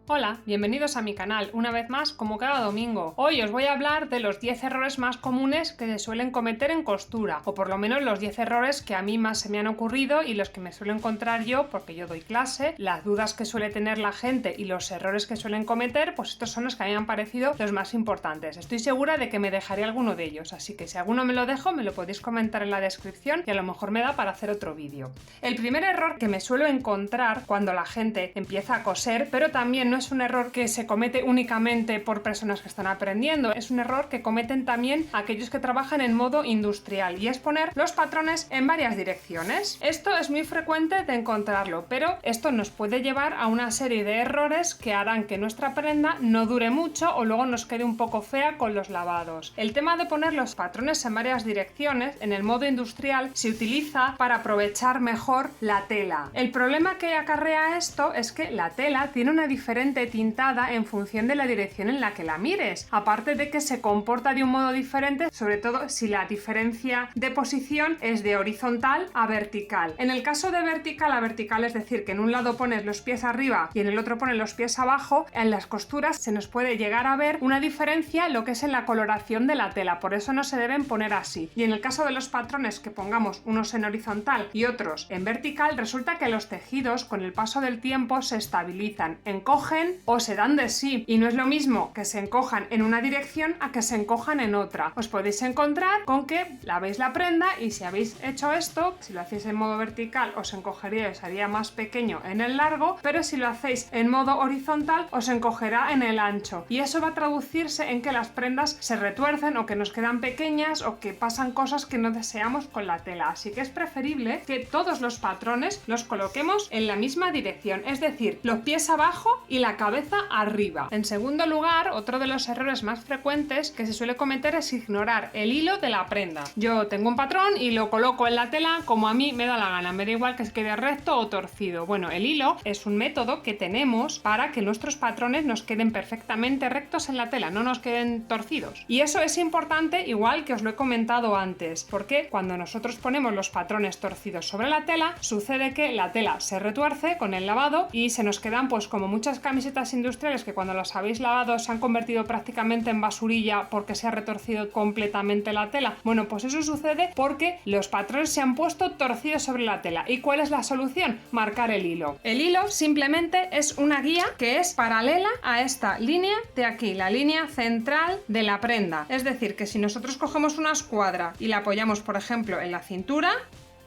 Hola, bienvenidos a mi canal, una vez más como cada domingo. Hoy os voy a hablar de los 10 errores más comunes que se suelen cometer en costura, o por lo menos los 10 errores que a mí más se me han ocurrido y los que me suelo encontrar yo porque yo doy clase, las dudas que suele tener la gente y los errores que suelen cometer, pues estos son los que a mí me han parecido los más importantes. Estoy segura de que me dejaré alguno de ellos, así que si alguno me lo dejo me lo podéis comentar en la descripción y a lo mejor me da para hacer otro vídeo. El primer error que me suelo encontrar cuando la gente empieza a coser, pero también no es un error que se comete únicamente por personas que están aprendiendo, es un error que cometen también aquellos que trabajan en modo industrial y es poner los patrones en varias direcciones. Esto es muy frecuente de encontrarlo, pero esto nos puede llevar a una serie de errores que harán que nuestra prenda no dure mucho o luego nos quede un poco fea con los lavados. El tema de poner los patrones en varias direcciones en el modo industrial se utiliza para aprovechar mejor la tela. El problema que acarrea esto es que la tela tiene una diferente tintada en función de la dirección en la que la mires, aparte de que se comporta de un modo diferente, sobre todo si la diferencia de posición es de horizontal a vertical. En el caso de vertical a vertical, es decir, que en un lado pones los pies arriba y en el otro pones los pies abajo, en las costuras se nos puede llegar a ver una diferencia lo que es en la coloración de la tela, por eso no se deben poner así. Y en el caso de los patrones que pongamos unos en horizontal y otros en vertical, resulta que los tejidos con el paso del tiempo se estabilizan, encogen o se dan de sí, y no es lo mismo que se encojan en una dirección a que se encojan en otra. Os podéis encontrar con que lavéis la prenda y si habéis hecho esto, si lo hacéis en modo vertical os encogería y os haría más pequeño en el largo, pero si lo hacéis en modo horizontal os encogerá en el ancho, y eso va a traducirse en que las prendas se retuercen o que nos quedan pequeñas o que pasan cosas que no deseamos con la tela, así que es preferible que todos los patrones los coloquemos en la misma dirección, es decir, los pies abajo y la cabeza arriba. En segundo lugar, otro de los errores más frecuentes que se suele cometer es ignorar el hilo de la prenda. Yo tengo un patrón y lo coloco en la tela como a mí me da la gana, me da igual que se quede recto o torcido. Bueno, el hilo es un método que tenemos para que nuestros patrones nos queden perfectamente rectos en la tela, no nos queden torcidos. Y eso es importante, igual que os lo he comentado antes, porque cuando nosotros ponemos los patrones torcidos sobre la tela, sucede que la tela se retuerce con el lavado y se nos quedan pues como muchas camisetas industriales que cuando las habéis lavado se han convertido prácticamente en basurilla porque se ha retorcido completamente la tela. Bueno, pues eso sucede porque los patrones se han puesto torcidos sobre la tela. ¿Y cuál es la solución? Marcar el hilo. El hilo simplemente es una guía que es paralela a esta línea de aquí, la línea central de la prenda. Es decir, que si nosotros cogemos una escuadra y la apoyamos, por ejemplo, en la cintura,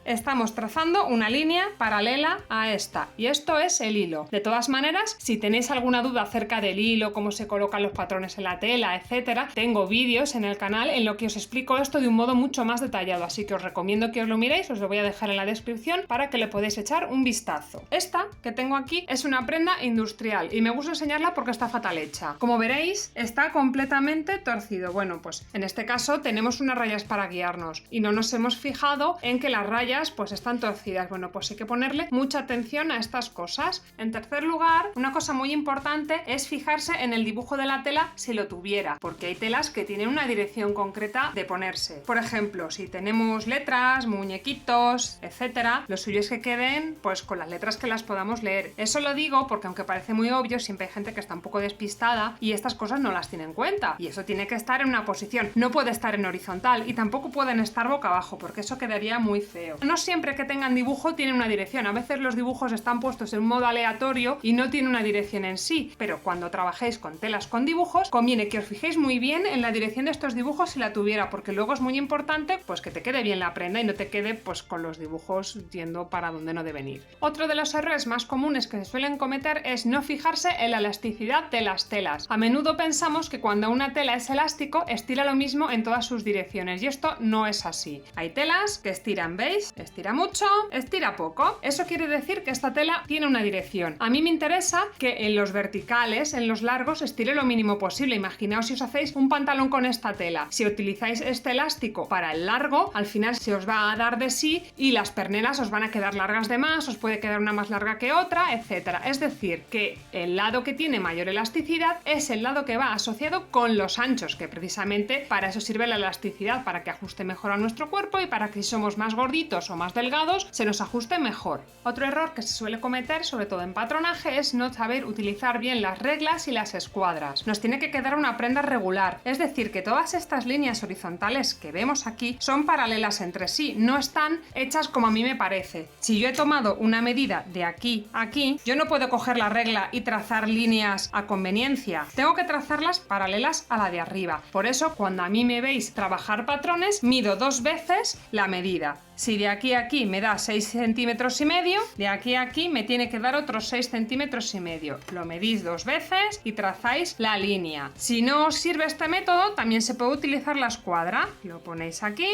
estamos trazando una línea paralela a esta y esto es el hilo. De todas maneras, si tenéis alguna duda acerca del hilo, cómo se colocan los patrones en la tela, etcétera, tengo vídeos en el canal en los que os explico esto de un modo mucho más detallado, así que os recomiendo que os lo miréis, os lo voy a dejar en la descripción para que le podáis echar un vistazo. Esta que tengo aquí es una prenda industrial y me gusta enseñarla porque está fatal hecha. Como veréis, está completamente torcido. Bueno, pues en este caso tenemos unas rayas para guiarnos y no nos hemos fijado en que las rayas pues están torcidas. Bueno, pues hay que ponerle mucha atención a estas cosas. En tercer lugar, una cosa muy importante es fijarse en el dibujo de la tela si lo tuviera, porque hay telas que tienen una dirección concreta de ponerse. Por ejemplo, si tenemos letras, muñequitos, etcétera, lo suyo es que queden pues con las letras que las podamos leer. Eso lo digo porque aunque parece muy obvio, siempre hay gente que está un poco despistada y estas cosas no las tiene en cuenta, y eso tiene que estar en una posición, no puede estar en horizontal y tampoco pueden estar boca abajo porque eso quedaría muy feo. No siempre que tengan dibujo tienen una dirección, a veces los dibujos están puestos en un modo aleatorio y no tiene una dirección en sí, pero cuando trabajéis con telas con dibujos conviene que os fijéis muy bien en la dirección de estos dibujos si la tuviera, porque luego es muy importante pues que te quede bien la prenda y no te quede pues con los dibujos yendo para donde no deben ir. Otro de los errores más comunes que se suelen cometer es no fijarse en la elasticidad de las telas. A menudo pensamos que cuando una tela es elástico estira lo mismo en todas sus direcciones y esto no es así. Hay telas que estiran, ¿veis? Estira mucho, estira poco. Eso quiere decir que esta tela tiene una dirección. A mí me interesa que en los verticales, en los largos, estire lo mínimo posible. Imaginaos si os hacéis un pantalón con esta tela. Si utilizáis este elástico para el largo, al final se os va a dar de sí y las perneras os van a quedar largas de más, os puede quedar una más larga que otra, etcétera. Es decir, que el lado que tiene mayor elasticidad es el lado que va asociado con los anchos, que precisamente para eso sirve la elasticidad, para que ajuste mejor a nuestro cuerpo y para que si somos más gorditos gruesos o más delgados se nos ajuste mejor. Otro error que se suele cometer, sobre todo en patronaje, es no saber utilizar bien las reglas y las escuadras. Nos tiene que quedar una prenda regular, es decir, que todas estas líneas horizontales que vemos aquí son paralelas entre sí, no están hechas como a mí me parece. Si yo he tomado una medida de aquí a aquí, yo no puedo coger la regla y trazar líneas a conveniencia, tengo que trazarlas paralelas a la de arriba. Por eso, cuando a mí me veis trabajar patrones, mido 2 veces la medida. Si de aquí a aquí me da 6 centímetros y medio, de aquí a aquí me tiene que dar otros 6 centímetros y medio. Lo medís 2 veces y trazáis la línea. Si no os sirve este método, también se puede utilizar la escuadra. Lo ponéis aquí.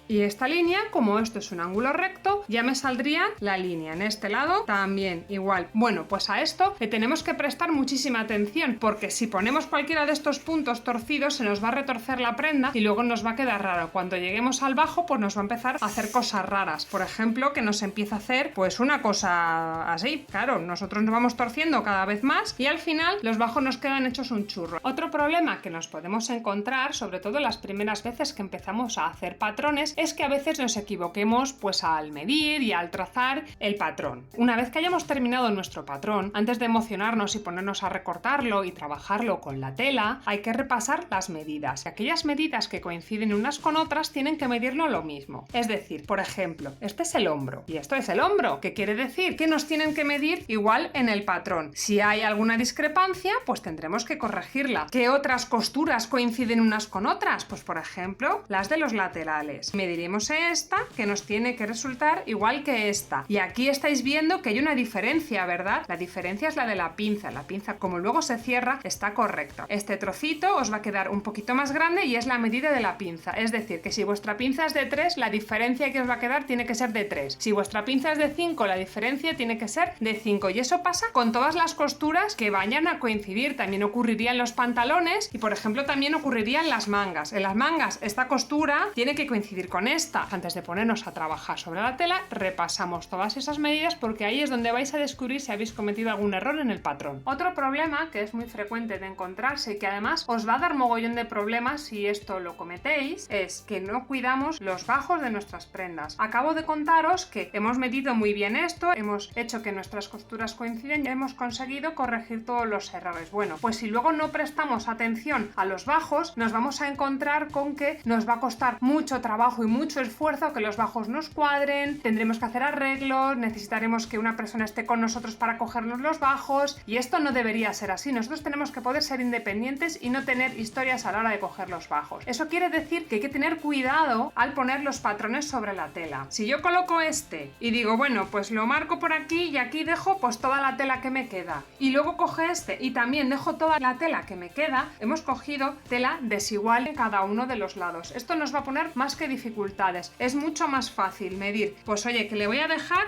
Y esta línea, como esto es un ángulo recto, ya me saldría la línea en este lado también igual. Bueno, pues a esto le tenemos que prestar muchísima atención, porque si ponemos cualquiera de estos puntos torcidos se nos va a retorcer la prenda y luego nos va a quedar raro. Cuando lleguemos al bajo, pues nos va a empezar a hacer cosas raras. Por ejemplo, que nos empieza a hacer pues una cosa así. Claro, nosotros nos vamos torciendo cada vez más y al final los bajos nos quedan hechos un churro. Otro problema que nos podemos encontrar, sobre todo las primeras veces que empezamos a hacer patrones, es que a veces nos equivoquemos pues al medir y al trazar el patrón. Una vez que hayamos terminado nuestro patrón, antes de emocionarnos y ponernos a recortarlo y trabajarlo con la tela, hay que repasar las medidas. Aquellas medidas que coinciden unas con otras tienen que medirlo lo mismo. Es decir, por ejemplo, este es el hombro y esto es el hombro, que quiere decir que nos tienen que medir igual en el patrón. Si hay alguna discrepancia, pues tendremos que corregirla. ¿Qué otras costuras coinciden unas con otras? Pues por ejemplo, las de los laterales. Mediremos esta, que nos tiene que resultar igual que esta. Y aquí estáis viendo que hay una diferencia, ¿verdad? La diferencia es la de la pinza. La pinza, como luego se cierra, está correcta. Este trocito os va a quedar un poquito más grande y es la medida de la pinza. Es decir, que si vuestra pinza es de 3, la diferencia que os va a quedar tiene que ser de 3. Si vuestra pinza es de 5, la diferencia tiene que ser de 5. Y eso pasa con todas las costuras que vayan a coincidir. También ocurriría en los pantalones y, por ejemplo, también ocurriría en las mangas. En las mangas, esta costura tiene que coincidir con esta. Antes de ponernos a trabajar sobre la tela, repasamos todas esas medidas porque ahí es donde vais a descubrir si habéis cometido algún error en el patrón. Otro problema que es muy frecuente de encontrarse y que además os va a dar mogollón de problemas si esto lo cometéis es que no cuidamos los bajos de nuestras prendas. Acabo de contaros que hemos medido muy bien esto, hemos hecho que nuestras costuras coinciden y hemos conseguido corregir todos los errores. Bueno, pues si luego no prestamos atención a los bajos, nos vamos a encontrar con que nos va a costar mucho trabajo y mucho esfuerzo que los bajos nos cuadren, tendremos que hacer arreglos, necesitaremos que una persona esté con nosotros para cogernos los bajos y esto no debería ser así. Nosotros tenemos que poder ser independientes y no tener historias a la hora de coger los bajos. Eso quiere decir que hay que tener cuidado al poner los patrones sobre la tela. Si yo coloco este y digo, bueno, pues lo marco por aquí y aquí dejo pues toda la tela que me queda y luego coge este y también dejo toda la tela que me queda, hemos cogido tela desigual en cada uno de los lados. Esto nos va a poner más que dificultades. Es mucho más fácil medir, pues oye, que le voy a dejar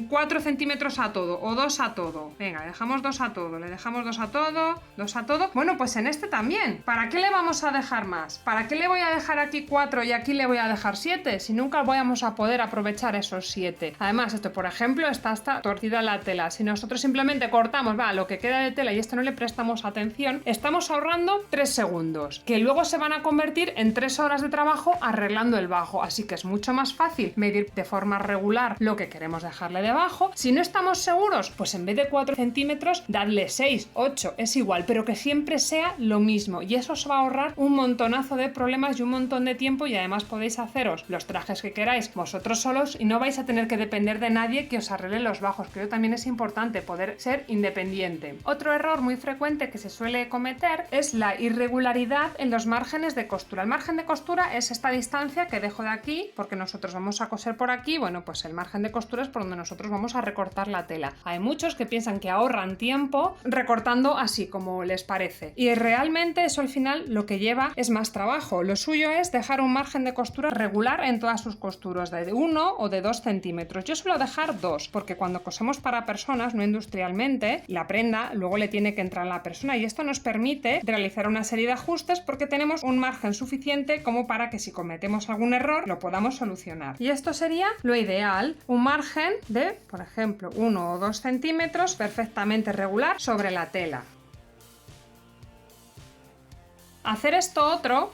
4 centímetros a todo o 2 a todo. Venga, dejamos 2 a todo, le dejamos 2 a todo, 2 a todo. Bueno, pues en este también. ¿Para qué le vamos a dejar más? ¿Para qué le voy a dejar aquí 4 y aquí le voy a dejar 7? Si nunca vamos a poder aprovechar esos 7. Además, esto, por ejemplo, está hasta torcida la tela. Si nosotros simplemente cortamos, lo que queda de tela y esto no le prestamos atención, estamos ahorrando 3 segundos, que luego se van a convertir en 3 horas de trabajo arreglando el bajo. Así que es mucho más fácil medir de forma regular lo que queremos dejarle debajo. Si no estamos seguros, pues en vez de 4 centímetros, dadle 6, 8, es igual, pero que siempre sea lo mismo y eso os va a ahorrar un montonazo de problemas y un montón de tiempo y además podéis haceros los trajes que queráis vosotros solos y no vais a tener que depender de nadie que os arregle los bajos, que también es importante poder ser independiente. Otro error muy frecuente que se suele cometer es la irregularidad en los márgenes de costura. El margen de costura es esta distancia que dejo de aquí porque nosotros vamos a coser por aquí, bueno, pues el margen de costura es por donde nosotros vamos a recortar la tela. Hay muchos que piensan que ahorran tiempo recortando así como les parece y realmente eso al final lo que lleva es más trabajo. Lo suyo es dejar un margen de costura regular en todas sus costuras, de 1 o de 2 centímetros. Yo suelo dejar 2 porque cuando cosemos para personas, no industrialmente, la prenda luego le tiene que entrar a la persona y esto nos permite realizar una serie de ajustes porque tenemos un margen suficiente como para que si cometemos algún error lo podamos solucionar. Y esto sería lo ideal, un margen de, por ejemplo, 1 o 2 centímetros perfectamente regular sobre la tela. Hacer esto otro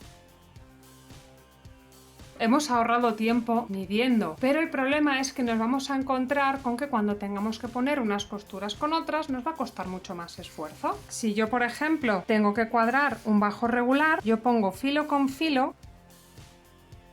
hemos ahorrado tiempo midiendo, pero el problema es que nos vamos a encontrar con que cuando tengamos que poner unas costuras con otras nos va a costar mucho más esfuerzo. Si yo, por ejemplo, tengo que cuadrar un bajo regular, yo pongo filo con filo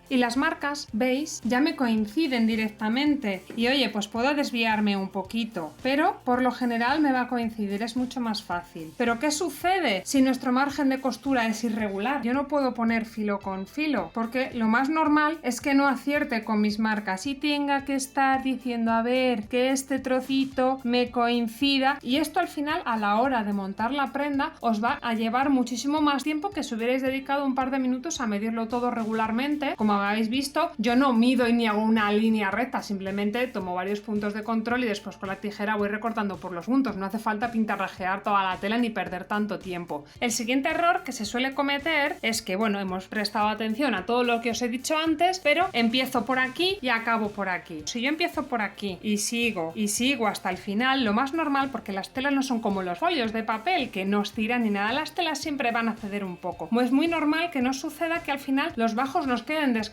y las marcas, veis, ya me coinciden directamente. Y oye, pues puedo desviarme un poquito, pero por lo general me va a coincidir, es mucho más fácil. ¿Pero qué sucede si nuestro margen de costura es irregular? Yo no puedo poner filo con filo, porque lo más normal es que no acierte con mis marcas y tenga que estar diciendo, a ver, que este trocito me coincida. Y esto al final, a la hora de montar la prenda, os va a llevar muchísimo más tiempo que si hubierais dedicado un par de minutos a medirlo todo regularmente. Como habéis visto, yo no mido ni hago una línea recta, simplemente tomo varios puntos de control y después con la tijera voy recortando por los puntos. No hace falta pintarrajear toda la tela ni perder tanto tiempo. El siguiente error que se suele cometer es que, bueno, hemos prestado atención a todo lo que os he dicho antes, pero empiezo por aquí y acabo por aquí. Si yo empiezo por aquí y sigo hasta el final, lo más normal, porque las telas no son como los folios de papel que no estiran ni nada, las telas siempre van a ceder un poco. Es muy normal que no suceda que al final los bajos nos queden descasados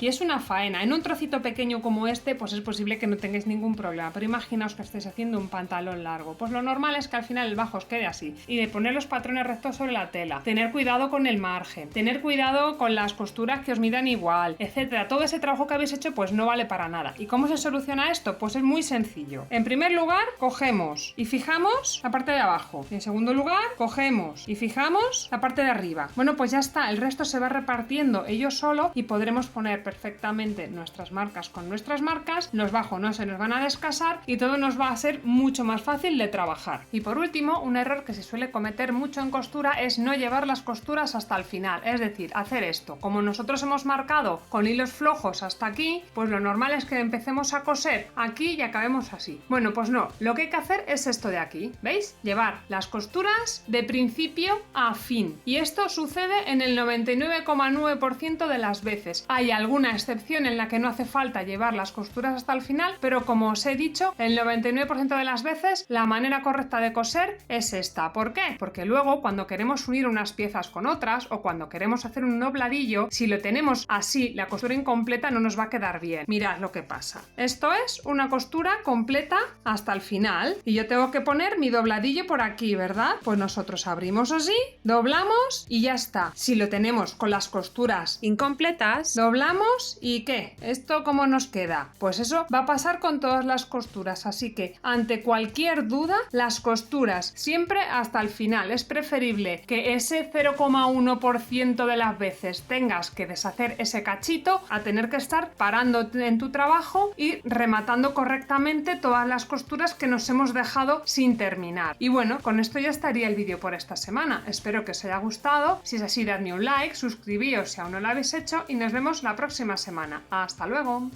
y es una faena. En un trocito pequeño como este, pues es posible que no tengáis ningún problema, pero imaginaos que estéis haciendo un pantalón largo, pues lo normal es que al final el bajo os quede así, y de poner los patrones rectos sobre la tela, tener cuidado con el margen, tener cuidado con las costuras que os midan igual, etcétera. Todo ese trabajo que habéis hecho pues no vale para nada. ¿Y cómo se soluciona esto? Pues es muy sencillo. En primer lugar, cogemos y fijamos la parte de abajo, y en segundo lugar, cogemos y fijamos la parte de arriba. Bueno, pues ya está, el resto se va repartiendo ello solo y podremos poner perfectamente nuestras marcas con nuestras marcas, los bajos no se nos van a descasar y todo nos va a ser mucho más fácil de trabajar. Y por último, un error que se suele cometer mucho en costura es no llevar las costuras hasta el final, es decir, hacer esto. Como nosotros hemos marcado con hilos flojos hasta aquí, pues lo normal es que empecemos a coser aquí y acabemos así. Bueno, pues no, lo que hay que hacer es esto de aquí, ¿veis? Llevar las costuras de principio a fin. Y esto sucede en el 99,9% de las veces. Hay alguna excepción en la que no hace falta llevar las costuras hasta el final, pero como os he dicho, el 99% de las veces la manera correcta de coser es esta. ¿Por qué? Porque luego cuando queremos unir unas piezas con otras o cuando queremos hacer un dobladillo, si lo tenemos así, la costura incompleta no nos va a quedar bien. Mirad lo que pasa. Esto es una costura completa hasta el final y yo tengo que poner mi dobladillo por aquí, ¿verdad? Pues nosotros abrimos así, doblamos y ya está. Si lo tenemos con las costuras incompletas, doblamos y ¿qué? ¿Esto cómo nos queda? Pues eso va a pasar con todas las costuras, así que ante cualquier duda, las costuras siempre hasta el final. Es preferible que ese 0,1% de las veces tengas que deshacer ese cachito a tener que estar parando en tu trabajo y rematando correctamente todas las costuras que nos hemos dejado sin terminar. Y bueno, con esto ya estaría el vídeo por esta semana. Espero que os haya gustado. Si es así, dadme un like, suscribíos si aún no lo habéis hecho y nos vemos la próxima semana. ¡Hasta luego!